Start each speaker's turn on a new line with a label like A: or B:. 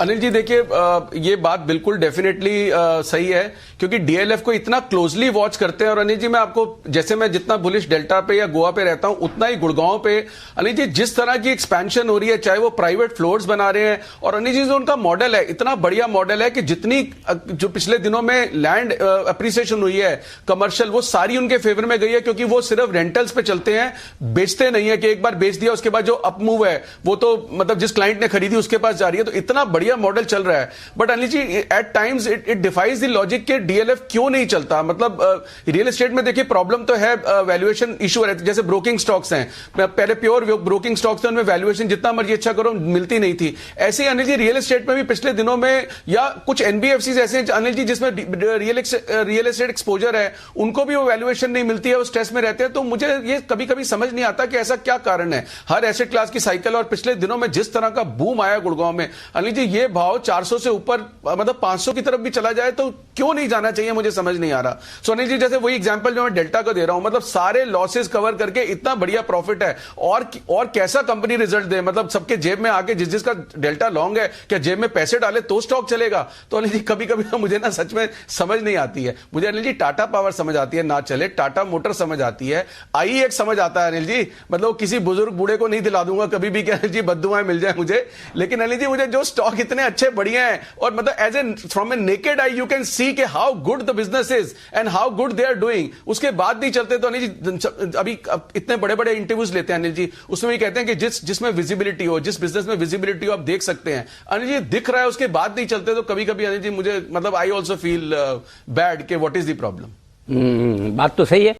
A: अनिल जी देखिए, ये बात बिल्कुल डेफिनेटली सही है, क्योंकि डीएलएफ को इतना क्लोजली वॉच करते हैं। और अनिल जी मैं आपको, जैसे मैं जितना बुलिश डेल्टा पे या गोवा पे रहता हूं, उतना ही गुड़गांव पे अनिल जी जिस तरह की एक्सपेंशन हो रही है, चाहे वो प्राइवेट फ्लोर्स बना रहे हैं, और अनिल जी जो उनका मॉडल है इतना बढ़िया मॉडल है कि जितनी जो पिछले दिनों में लैंड अप्रिसिएशन हुई है कमर्शियल, वो सारी उनके फेवर में गई है, क्योंकि वो सिर्फ रेंटल्स पे चलते हैं, बेचते नहीं है कि एक बार बेच दिया उसके बाद जो अपमूव है वो तो मतलब जिस क्लाइंट ने खरीदी उसके पास जा रही है। तो इतना बढ़िया मॉडल चल रहा है। But Anil ji at times it defies the logic के डीएलएफ क्यों नहीं चलता। मतलब रियल एस्टेट में देखिए प्रॉब्लम तो है, वैल्यूएशन इशू है। जैसे ब्रोकिंग स्टॉक्स हैं, पहले प्योर ब्रोकिंग स्टॉक्स थे, उनमें वैल्यूएशन जितना मर्जी अच्छा करो मिलती नहीं थी। ऐसे ही अनिल जी रियल एस्टेट में भी पिछले दिनों में, या कुछ एनबीएफसीज ऐसे हैं अनिल जी जिसमें रियल एस्टेट एक्सपोजर है, उनको भी वो वैल्यूएशन नहीं मिलती है, वो स्ट्रेस में रहते हैं। तो मुझे ये कभी कभी समझ नहीं आता कि ऐसा क्या कारण है। हर एसेट क्लास की साइकिल, और पिछले दिनों में जिस तरह का बूम आया गुड़गांव में अनिल जी, ये भाव 400 से ऊपर मतलब 500 की तरफ भी चला जाए तो क्यों नहीं जाना चाहिए, मुझे समझ नहीं आ रहा। सो अनिल जी जैसे वही एग्जांपल जो मैं डेल्टा का दे रहा हूं, मतलब सारे लॉसेस कवर करके इतना बढ़िया प्रॉफिट है, और कैसा कंपनी रिजल्ट दे। मतलब सबके जेब में आके जिसका डेल्टा लॉन्ग है, क्या जेब में पैसे डाले तो स्टॉक चलेगा। तो अनिल जी कभी कभी तो मुझे ना सच में समझ नहीं आती है। मुझे अनिल जी टाटा पावर समझ आती है, ना चले, टाटा मोटर समझ आती है, आई एक समझ आता है अनिल जी। मतलब किसी बुजुर्ग बूढ़े को नहीं दिला दूंगा कभी भी कि अनिल जी बद्दुआएं मिल जाए मुझे, लेकिन अनिल जी मुझे जो स्टॉक इतने अच्छे बढ़िया हैं, और मतलब as a from a naked eye you can see कि how good the business is and how good they are doing, उसके बाद नहीं चलते। तो अनिल जी अभी इतने बड़े बड़े इंटरव्यूज लेते हैं अनिल जी, उसमें भी कहते हैं कि जिसमें विजिबिलिटी हो, जिस बिजनेस में विजिबिलिटी हो आप देख सकते हैं। अनिल जी दिख रहा है, उसके बाद नहीं चलते। तो कभी कभी अनिल जी मुझे मतलब आई ऑल्सो फील बैड कि व्हाट इज द प्रॉब्लम।
B: बात तो सही है।